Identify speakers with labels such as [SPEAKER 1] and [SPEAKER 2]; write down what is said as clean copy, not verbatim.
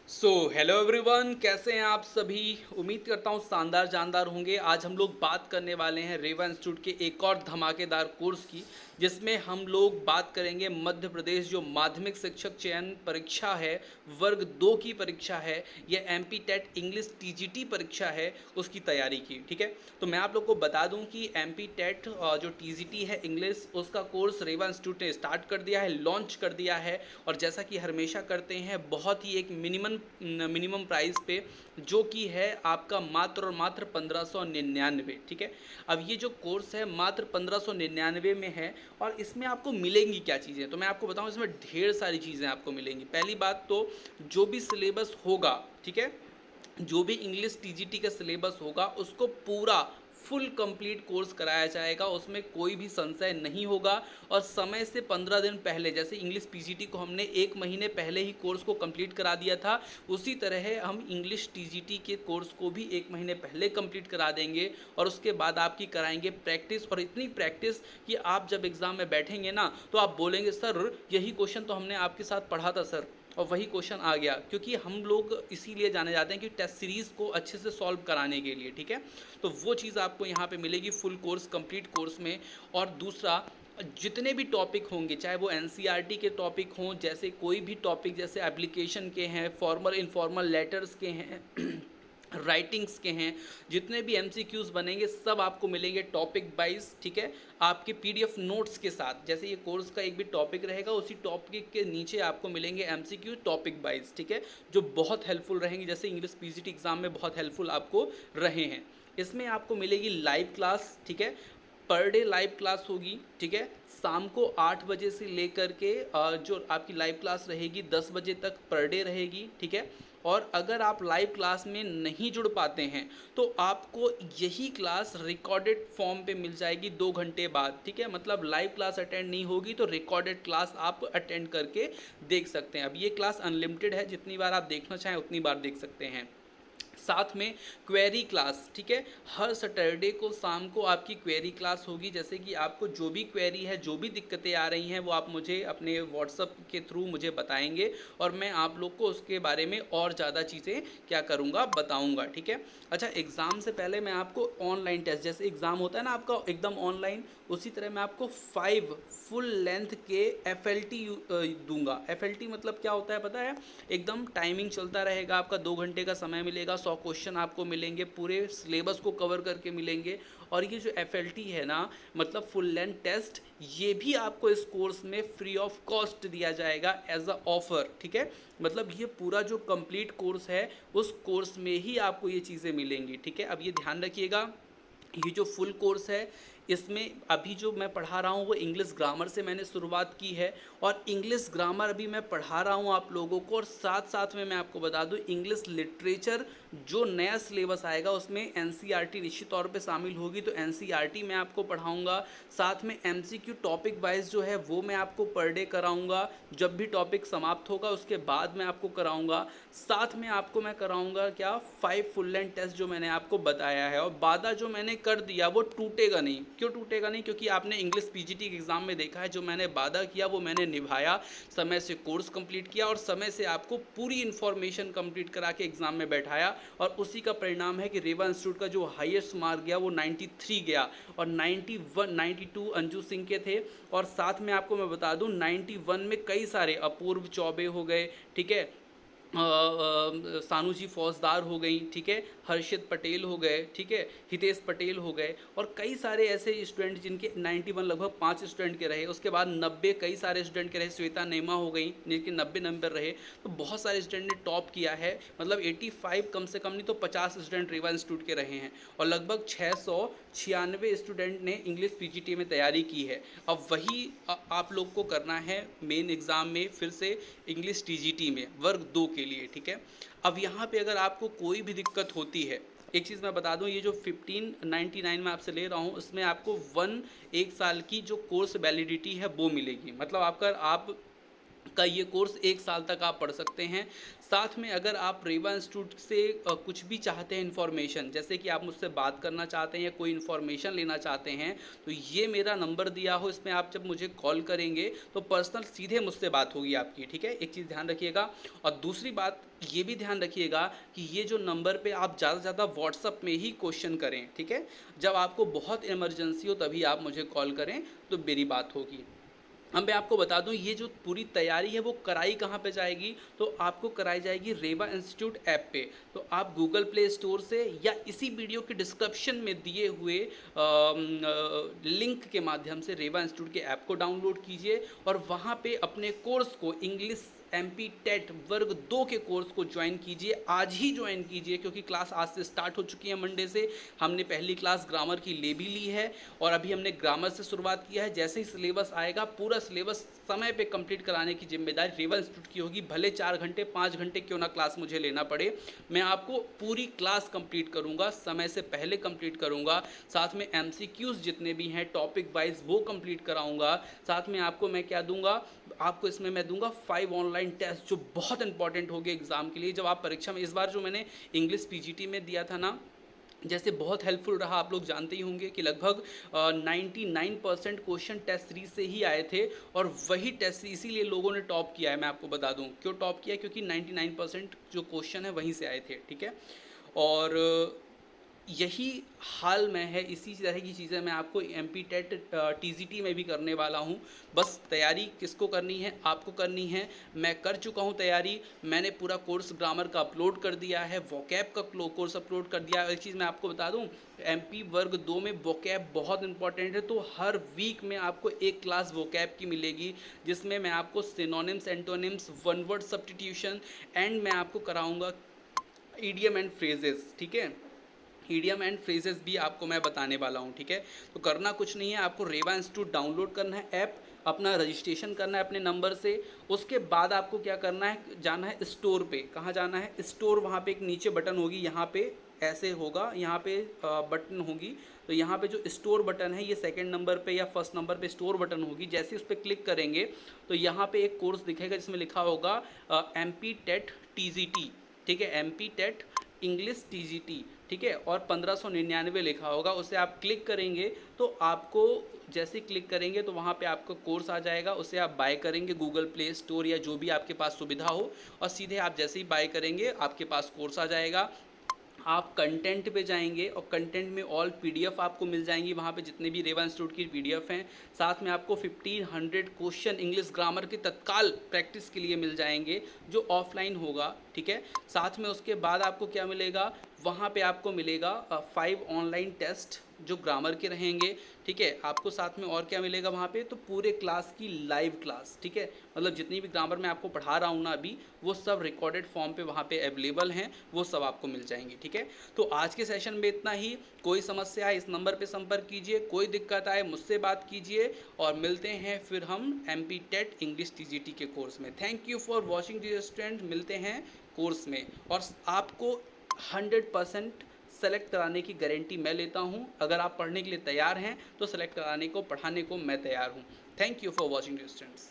[SPEAKER 1] Hello everyone, कैसे हैं आप सभी। उम्मीद करता हूँ शानदार जानदार होंगे। आज हम लोग बात करने वाले हैं रेवा इंस्टीट्यूट के एक और धमाकेदार कोर्स की, जिसमें हम लोग बात करेंगे मध्य प्रदेश जो माध्यमिक शिक्षक चयन परीक्षा है, वर्ग 2 की परीक्षा है, यह एमपी टेट इंग्लिश टीजीटी परीक्षा है, उसकी तैयारी की। ठीक है, तो मैं आप लोग को बता दूं कि एमपी टेट जो टीजीटी है इंग्लिश, उसका कोर्स रेवा इंस्टीट्यूट ने स्टार्ट कर दिया है, लॉन्च कर दिया है। और जैसा कि हमेशा करते हैं, बहुत ही एक मिनिमम प्राइस पे, जो कि है आपका मात्र और मात्र 1599। ठीक है, अब ये जो कोर्स है मात्र 1599 में है। और इसमें आपको मिलेंगी क्या चीज़ें, तो मैं आपको बताऊं, इसमें ढेर सारी चीज़ें आपको मिलेंगी। पहली बात तो जो भी सिलेबस होगा, ठीक है, जो भी इंग्लिश टीजीटी का सिलेबस होगा उसको पूरा फुल कंप्लीट कोर्स कराया जाएगा, उसमें कोई भी संशय नहीं होगा। और समय से 15 दिन पहले, जैसे इंग्लिश पीजीटी को हमने 1 महीने पहले ही कोर्स को कंप्लीट करा दिया था, उसी तरह हम इंग्लिश टीजीटी के कोर्स को भी 1 महीने पहले कंप्लीट करा देंगे। और उसके बाद आपकी कराएंगे प्रैक्टिस, और इतनी प्रैक्टिस कि आप जब एग्ज़ाम में बैठेंगे ना, तो आप बोलेंगे सर यही क्वेश्चन तो हमने आपके साथ पढ़ा था सर, और वही क्वेश्चन आ गया। क्योंकि हम लोग इसीलिए जाने जाते हैं कि टेस्ट सीरीज़ को अच्छे से सॉल्व कराने के लिए। ठीक है, तो वो चीज़ आपको यहाँ पे मिलेगी फुल कोर्स, कंप्लीट कोर्स में। और दूसरा, जितने भी टॉपिक होंगे, चाहे वो एनसीईआरटी के टॉपिक हों, जैसे कोई भी टॉपिक, जैसे एप्लीकेशन के हैं, फॉर्मल इनफॉर्मल लेटर्स के हैं, राइटिंग्स के हैं, जितने भी एमसीक्यूज़ बनेंगे सब आपको मिलेंगे टॉपिक वाइज। ठीक है, आपके पीडीएफ नोट्स के साथ। जैसे ये कोर्स का एक भी टॉपिक रहेगा, उसी टॉपिक के नीचे आपको मिलेंगे एमसीक्यू टॉपिक वाइज। ठीक है, जो बहुत हेल्पफुल रहेंगे, जैसे इंग्लिश पीजीटी एग्जाम में बहुत हेल्पफुल आपको रहे हैं। इसमें आपको मिलेगी लाइव क्लास। ठीक है, पर डे लाइव क्लास होगी। ठीक है, शाम को 8 बजे से लेकर के जो आपकी लाइव क्लास रहेगी 10 बजे तक पर डे रहेगी। ठीक है, और अगर आप लाइव क्लास में नहीं जुड़ पाते हैं तो आपको यही क्लास रिकॉर्डेड फॉर्म पे मिल जाएगी 2 घंटे बाद। ठीक है, मतलब लाइव क्लास अटेंड नहीं होगी तो रिकॉर्डेड क्लास आप अटेंड करके देख सकते हैं। अब ये क्लास अनलिमिटेड है, जितनी बार आप देखना चाहें उतनी बार देख सकते हैं। साथ में क्वेरी क्लास। ठीक है, हर सैटरडे को शाम को आपकी क्वेरी क्लास होगी। जैसे कि आपको जो भी क्वेरी है, जो भी दिक्कतें आ रही हैं, वो आप मुझे अपने व्हाट्सअप के थ्रू मुझे बताएंगे, और मैं आप लोग को उसके बारे में और ज़्यादा चीज़ें क्या करूँगा, बताऊँगा। ठीक है, अच्छा, एग्ज़ाम से पहले मैं आपको ऑनलाइन टेस्ट, जैसे एग्ज़ाम होता है ना आपका एकदम ऑनलाइन, उसी तरह मैं आपको 5 फुल लेंथ के एफएलटी दूंगा। एफएलटी मतलब क्या होता है पता है, एकदम टाइमिंग चलता रहेगा आपका, 2 घंटे का समय मिलेगा, 100 क्वेश्चन आपको मिलेंगे, पूरे सिलेबस को कवर करके मिलेंगे। और ये जो एफएलटी है ना, मतलब फुल लेंथ टेस्ट, ये भी आपको इस कोर्स में फ्री ऑफ कॉस्ट दिया जाएगा एज अ ऑफर। ठीक है, मतलब ये पूरा जो कंप्लीट कोर्स है, उस कोर्स में ही आपको ये चीज़ें मिलेंगी। ठीक है, अब ये ध्यान रखिएगा, ये जो फुल कोर्स है, इसमें अभी जो मैं पढ़ा रहा हूँ वो इंग्लिश ग्रामर से मैंने शुरुआत की है। और इंग्लिश ग्रामर अभी मैं पढ़ा रहा हूँ आप लोगों को, और साथ साथ में मैं आपको बता दूँ इंग्लिश लिटरेचर जो नया सिलेबस आएगा उसमें एनसीईआरटी निश्चित तौर पे शामिल होगी, तो एनसीईआरटी मैं आपको पढ़ाऊँगा। साथ में एमसीक्यू टॉपिक वाइज जो है वो मैं आपको पर डे कराऊँगा, जब भी टॉपिक समाप्त होगा उसके बाद मैं आपको कराऊँगा। साथ में आपको मैं कराऊँगा क्या, 5 फुल लेंथ टेस्ट जो मैंने आपको बताया है। और वादा जो मैंने कर दिया वो टूटेगा नहीं। क्यों टूटेगा नहीं, क्योंकि आपने इंग्लिश पीजीटी के एग्ज़ाम में देखा है, जो मैंने वादा किया वो मैंने निभाया, समय से कोर्स कंप्लीट किया और समय से आपको पूरी इन्फॉर्मेशन कंप्लीट करा के एग्ज़ाम में बैठाया। और उसी का परिणाम है कि रेवा इंस्टीट्यूट का जो हाईएस्ट मार्क गया वो 93 गया, और 91 92 अंजू सिंह के थे। और साथ में आपको मैं बता दूं 91 में कई सारे, अपूर्व चौबे हो गए, ठीक है, सानू जी फौजदार हो गई, ठीक है, हर्षित पटेल हो गए, ठीक है, हितेश पटेल हो गए, और कई सारे ऐसे स्टूडेंट जिनके 91 लगभग 5 स्टूडेंट के रहे। उसके बाद 90 कई सारे स्टूडेंट के रहे, श्वेता नेमा हो गई जिनके 90 नंबर रहे। तो बहुत सारे स्टूडेंट ने टॉप किया है, मतलब 85 कम से कम नहीं तो 50 स्टूडेंट रेवा इंस्टीट्यूट के रहे हैं, और लगभग 696 स्टूडेंट ने इंग्लिश पीजीटी में तैयारी की है। अब वही आप लोग को करना है मेन एग्ज़ाम में फिर से इंग्लिश टीजीटी में वर्ग 2 के लिए। ठीक है, अब यहाँ पे अगर आपको कोई भी दिक्कत होती है, एक चीज़ मैं बता दूं, ये जो 1599 में आपसे ले रहा हूँ, उसमें आपको 1 साल की जो कोर्स वैलिडिटी है वो मिलेगी। मतलब आपका ये कोर्स 1 साल तक आप पढ़ सकते हैं। साथ में अगर आप रेवा इंस्टीट्यूट से कुछ भी चाहते हैं इन्फॉर्मेशन, जैसे कि आप मुझसे बात करना चाहते हैं या कोई इन्फॉर्मेशन लेना चाहते हैं, तो ये मेरा नंबर दिया हो, इसमें आप जब मुझे कॉल करेंगे तो पर्सनल सीधे मुझसे बात होगी आपकी, ठीक है। एक चीज़ ध्यान रखिएगा। और दूसरी बात ये भी ध्यान रखिएगा कि ये जो नंबर पे आप ज़्यादा से ज़्यादा व्हाट्सअप में ही क्वेश्चन करें, ठीक है। जब आपको बहुत इमरजेंसी हो तभी आप मुझे कॉल करें तो मेरी बात होगी। अब मैं आपको बता दूं, ये जो पूरी तैयारी है वो कराई कहाँ पे जाएगी, तो आपको कराई जाएगी रेवा इंस्टीट्यूट ऐप पे। तो आप गूगल प्ले स्टोर से या इसी वीडियो के डिस्क्रिप्शन में दिए हुए लिंक के माध्यम से रेवा इंस्टीट्यूट के ऐप को डाउनलोड कीजिए और वहाँ पे अपने कोर्स को इंग्लिश MP टेट वर्ग 2 के कोर्स को ज्वाइन कीजिए। आज ही ज्वाइन कीजिए, क्योंकि क्लास आज से स्टार्ट हो चुकी है। मंडे से हमने पहली क्लास ग्रामर की ले भी ली है और अभी हमने ग्रामर से शुरुआत किया है। जैसे ही सिलेबस आएगा, पूरा सिलेबस समय पे कंप्लीट कराने की जिम्मेदारी रेवा इंस्टीट्यूट की होगी। भले 4 घंटे 5 घंटे क्यों ना क्लास मुझे लेना पड़े, मैं आपको पूरी क्लास कंप्लीट करूँगा, समय से पहले कंप्लीट करूँगा। साथ में MCQs जितने भी हैं टॉपिक वाइज वो कंप्लीट कराऊँगा। साथ में आपको मैं क्या दूंगा, आपको इसमें मैं दूंगा 5 ऑनलाइन टेस्ट जो बहुत इंपॉर्टेंट हो गए एग्ज़ाम के लिए। जब आप परीक्षा में, इस बार जो मैंने इंग्लिश PGT में दिया था ना, जैसे बहुत हेल्पफुल रहा, आप लोग जानते ही होंगे कि लगभग 99% क्वेश्चन टेस्ट सीरीज से ही आए थे और वही टेस्ट सीरीज इसीलिए लोगों ने टॉप किया है। मैं आपको बता दूं क्यों टॉप किया, क्योंकि 99% जो क्वेश्चन है वहीं से आए थे, ठीक है। और यही हाल में है, इसी तरह की चीज़ें मैं आपको MP टेट TGT में भी करने वाला हूँ। बस तैयारी किसको करनी है, आपको करनी है। मैं कर चुका हूँ तैयारी, मैंने पूरा कोर्स ग्रामर का अपलोड कर दिया है, वोकैब का कोर्स अपलोड कर दिया है। एक चीज़ मैं आपको बता दूँ, MP वर्ग 2 में वोकैब बहुत इंपॉर्टेंट है, तो हर वीक में आपको एक क्लास वोकैब की मिलेगी, जिसमें मैं आपको synonyms, antonyms, one word substitution and मैं आपको कराऊंगा ईडियम एंड फ्रेजेस, ठीक है। ईडियम एंड फ्रेजेस भी आपको मैं बताने वाला हूँ, ठीक है। तो करना कुछ नहीं है, आपको रेवा इंस्टीट्यूट डाउनलोड करना है ऐप, अपना रजिस्ट्रेशन करना है अपने नंबर से। उसके बाद आपको क्या करना है, जाना है स्टोर पे। कहाँ जाना है, स्टोर, वहाँ पे एक नीचे बटन होगी, यहाँ पे ऐसे होगा, यहाँ पे बटन होगी। तो यहाँ पे जो स्टोर बटन है, ये सेकंड नंबर पे या फर्स्ट नंबर पे स्टोर बटन होगी। जैसे उस पर क्लिक करेंगे तो यहाँ पे एक कोर्स दिखेगा जिसमें लिखा होगा MP टेट TGT, ठीक है, MP टेट इंग्लिश TGT, ठीक है, और 1599 लिखा होगा। उसे आप क्लिक करेंगे तो आपको, जैसे क्लिक करेंगे तो वहाँ पे आपका कोर्स आ जाएगा। उसे आप बाय करेंगे गूगल प्ले स्टोर या जो भी आपके पास सुविधा हो, और सीधे आप जैसे ही बाय करेंगे आपके पास कोर्स आ जाएगा। आप कंटेंट पे जाएंगे और कंटेंट में ऑल PDF आपको मिल जाएंगी, वहाँ पे जितने भी रेवा इंस्टीट्यूट की PDF हैं। साथ में आपको 1500 क्वेश्चन इंग्लिश ग्रामर के तत्काल प्रैक्टिस के लिए मिल जाएंगे, जो ऑफलाइन होगा, ठीक है। साथ में उसके बाद आपको क्या मिलेगा, वहाँ पे आपको मिलेगा 5 ऑनलाइन टेस्ट जो ग्रामर के रहेंगे, ठीक है। आपको साथ में और क्या मिलेगा वहाँ पे, तो पूरे क्लास की लाइव क्लास, ठीक है। मतलब जितनी भी ग्रामर मैं आपको पढ़ा रहा हूँ ना अभी, वो सब रिकॉर्डेड फॉर्म पे वहाँ पे अवेलेबल हैं, वो सब आपको मिल जाएंगी, ठीक है। तो आज के सेशन में इतना ही। कोई समस्या है इस नंबर पे संपर्क कीजिए, कोई दिक्कत आए मुझसे बात कीजिए, और मिलते हैं फिर हम MP टेट इंग्लिश TGT के कोर्स में। Thank you for watching dear student, मिलते हैं कोर्स में। और आपको 100% सेलेक्ट कराने की गारंटी मैं लेता हूं। अगर आप पढ़ने के लिए तैयार हैं तो सेलेक्ट कराने को, पढ़ाने को मैं तैयार हूं। Thank you for watching dear students.